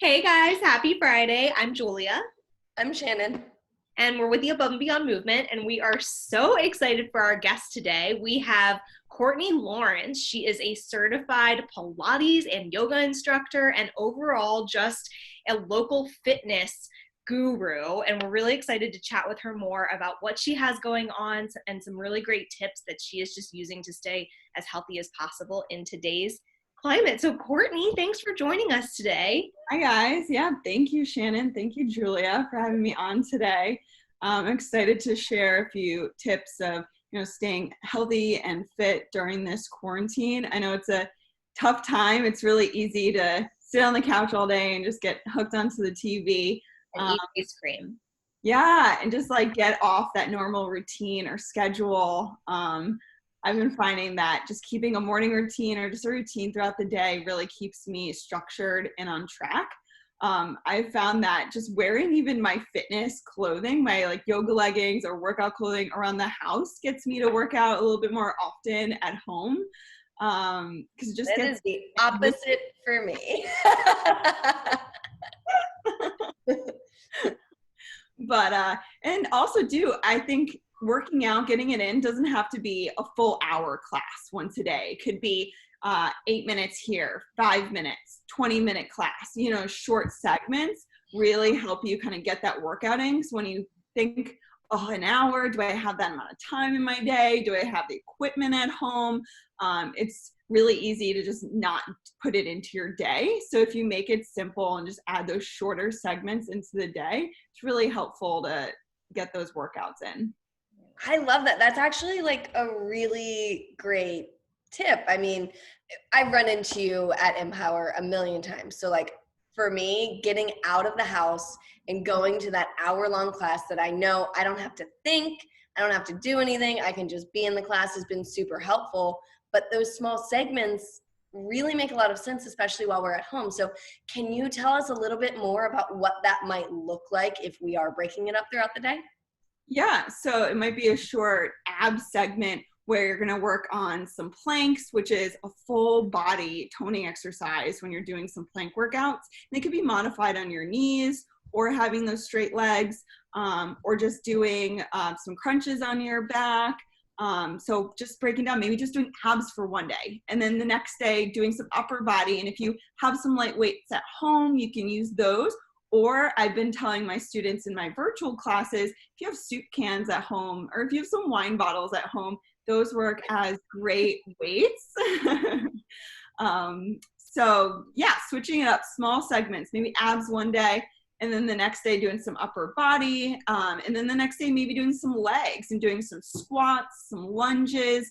Hey guys, happy Friday. I'm Julia, I'm Shannon. and we're with the Above and Beyond movement, and we are so excited for our guest today. We have Courtney Lawrence. She is a certified Pilates and yoga instructor and overall just a local fitness guru, and we're really excited to chat with her more about what she has going on and some really great tips that she is just using to stay as healthy as possible in today's climate. So Courtney, thanks for joining us today. Hi guys. Yeah, thank you, Shannon. Thank you, Julia, for having me on today. I'm excited to share a few tips of staying healthy and fit during this quarantine. I know it's a tough time. It's really easy to sit on the couch all day and just get hooked onto the TV. And eat ice cream. Yeah, and just like get off that normal routine or schedule. I've been finding that just keeping a morning routine or just a routine throughout the day really keeps me structured and on track. I've found that just wearing even my fitness clothing, my like yoga leggings or workout clothing around the house gets me to work out a little bit more often at home. Because it just That gets is the opposite for me. but and also I think working out, getting it in doesn't have to be a full hour class once a day. It could be 8 minutes here, 5 minutes, 20-minute class. Short segments really help you kind of get that workout in. So when you think, oh, an hour, do I have that amount of time in my day? Do I have the equipment at home? It's really easy to just not put it into your day. So if you make it simple and just add those shorter segments into the day, it's really helpful to get those workouts in. I love that. That's actually like a really great tip. I mean, I've run into you at M.Power a million times. So like for me, getting out of the house and going to that hour-long class that I know I don't have to think, I don't have to do anything, I can just be in the class has been super helpful. But those small segments really make a lot of sense, especially while we're at home. So can you tell us a little bit more about what that might look like if we are breaking it up throughout the day? Yeah, so it might be a short ab segment where you're going to work on some planks, which is a full body toning exercise when you're doing some plank workouts. And they could be modified on your knees or having those straight legs, or just doing some crunches on your back. So just breaking down, maybe just doing abs for one day, and then the next day doing some upper body. And if you have some light weights at home, you can use those. Or I've been telling my students in my virtual classes, if you have soup cans at home or if you have some wine bottles at home, those work as great weights. So yeah, switching it up, small segments, maybe abs one day, and then the next day doing some upper body, and then the next day maybe doing some legs and doing some squats, some lunges,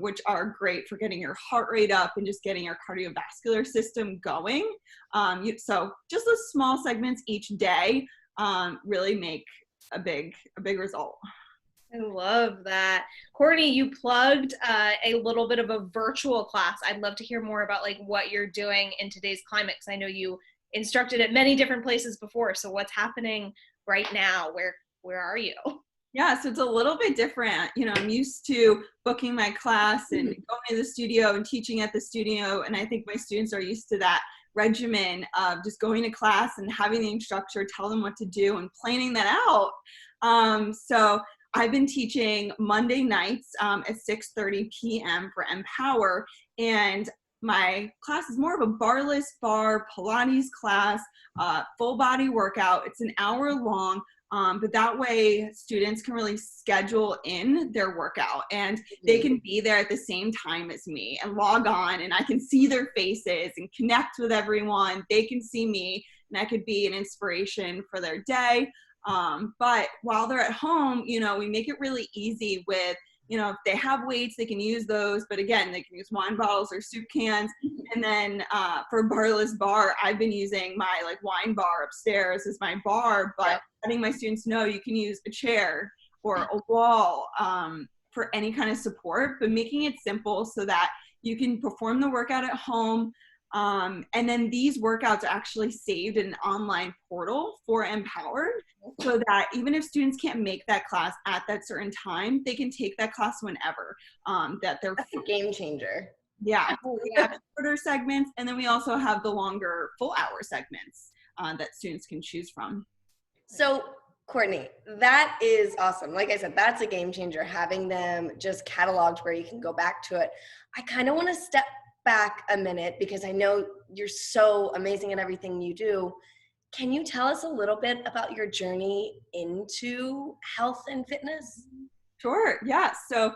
which are great for getting your heart rate up and just getting your cardiovascular system going. So just those small segments each day really make a big result. I love that. Courtney, you plugged a little bit of a virtual class. I'd love to hear more about like what you're doing in today's climate, because I know you instructed at many different places before. So what's happening right now? Where are you? Yeah, so it's a little bit different. I'm used to booking my class and going to the studio and teaching at the studio. And I think my students are used to that regimen of just going to class and having the instructor tell them what to do and planning that out. So I've been teaching Monday nights at 6:30 p.m. for M.Power. And my class is more of a Barreless-Barre Pilates class, full body workout. It's an hour long. But that way students can really schedule in their workout and they can be there at the same time as me and log on, and I can see their faces and connect with everyone. They can see me and I could be an inspiration for their day. But while they're at home, we make it really easy with, if they have weights, they can use those. But again, they can use wine bottles or soup cans. And then for Barreless-Barre, I've been using my like wine bar upstairs as my bar, but letting my students know you can use a chair or a wall for any kind of support, but making it simple so that you can perform the workout at home. And then these workouts are actually saved in an online portal for M.Power, so that even if students can't make that class at that certain time, they can take that class whenever. That's a game changer. Yeah, Oh, we yeah. have shorter segments, and then we also have the longer full hour segments that students can choose from. So, Courtney, that is awesome. Like I said, that's a game changer, having them just cataloged where you can go back to it. I kind of want to step back a minute because I know you're so amazing at everything you do. Can you tell us a little bit about your journey into health and fitness? Sure, yeah. So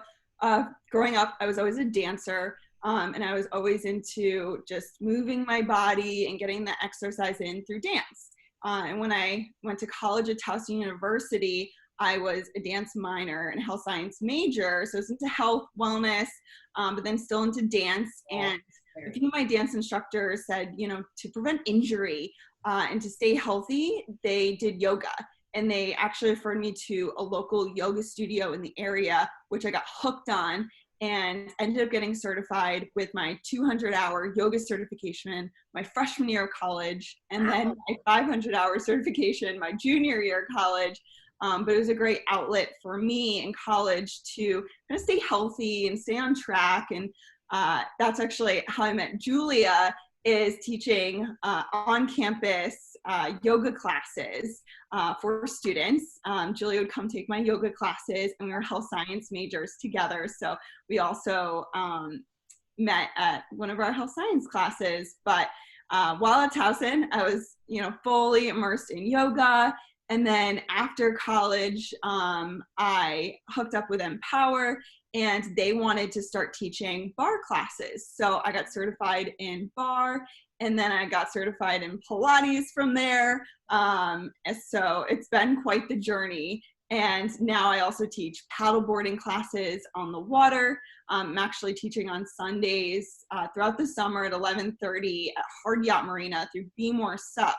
growing up, I was always a dancer, and I was always into just moving my body and getting the exercise in through dance. And when I went to college at Towson University, I was a dance minor and health science major. So I was into health, wellness, but then still into dance. And a few of my dance instructors said, you know, to prevent injury and to stay healthy, they did yoga. And they actually referred me to a local yoga studio in the area, which I got hooked on and ended up getting certified with my 200-hour yoga certification my freshman year of college, and then my 500-hour certification my junior year of college. But it was a great outlet for me in college to kind of stay healthy and stay on track. And that's actually how I met Julia, is teaching on campus yoga classes for students. Julia would come take my yoga classes, and we were health science majors together. So we also met at one of our health science classes. But while at Towson, I was, you know, fully immersed in yoga. And then after college, I hooked up with M.Power, and they wanted to start teaching barre classes. So I got certified in barre, and then I got certified in Pilates from there. So it's been quite the journey. And now I also teach paddleboarding classes on the water. I'm actually teaching on Sundays throughout the summer at 11:30 at Hard Yacht Marina through Be More Sup.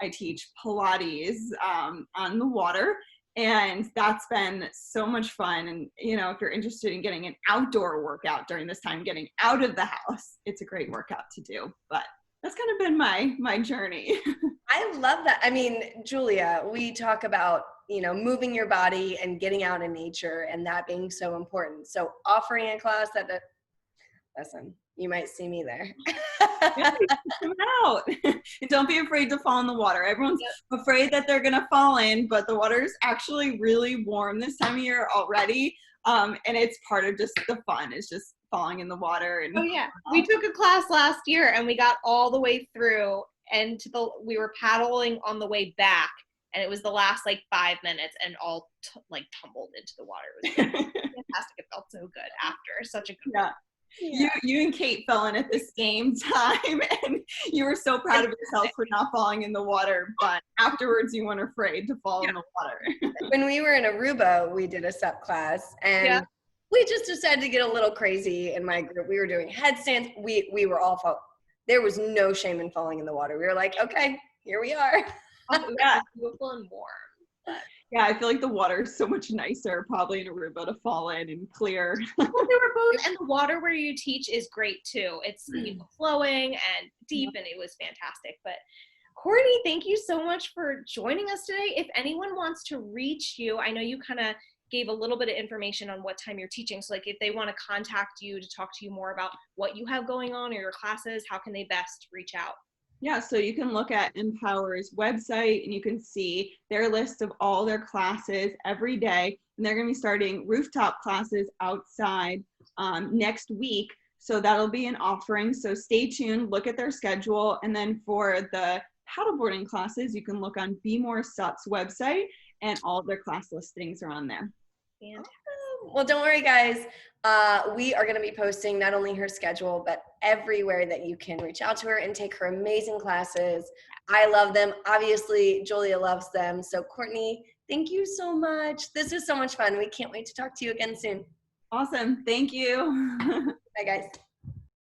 I teach Pilates on the water, and that's been so much fun. And, you know, if you're interested in getting an outdoor workout during this time, getting out of the house, it's a great workout to do. But that's kind of been my journey. I love that. I mean, Julia, we talk about, you know, moving your body and getting out in nature and that being so important. So offering a class listen, you might see me there. Yeah, come out. And don't be afraid to fall in the water. Everyone's afraid that they're gonna fall in, but the water is actually really warm this time of year already. And it's part of just the fun, is just falling in the water. And Oh yeah, we took a class last year and we got all the way through, and we were paddling on the way back, and it was the last like 5 minutes, and all tumbled into the water. It was fantastic. It felt so good after. Such a good yeah. You and Kate fell in at the same time, and you were so proud of yourself for not falling in the water, but afterwards you weren't afraid to fall in the water. When we were in Aruba, we did a SUP class, and we just decided to get a little crazy in my group. We were doing headstands. We were all there was no shame in falling in the water. We were like, okay, here we are. yeah, beautiful and warm. But. Yeah, I feel like the water is so much nicer probably in Aruba to fall in and clear. Well, they were both, and the water where you teach is great too. It's flowing and deep, and it was fantastic. But Courtney, thank you so much for joining us today. If anyone wants to reach you, I know you kind of gave a little bit of information on what time you're teaching. So like if they want to contact you to talk to you more about what you have going on or your classes, how can they best reach out? Yeah, so you can look at M.Power's website and you can see their list of all their classes every day. And they're going to be starting rooftop classes outside next week. So that'll be an offering. So stay tuned, look at their schedule. And then for the paddleboarding classes, you can look on Be More Sup's website, and all of their class listings are on there. Fantastic. Well, don't worry, guys. We are going to be posting not only her schedule, but everywhere that you can reach out to her and take her amazing classes. I love them. Obviously, Julia loves them. So, Courtney, thank you so much. This is so much fun. We can't wait to talk to you again soon. Awesome. Thank you. Bye, guys.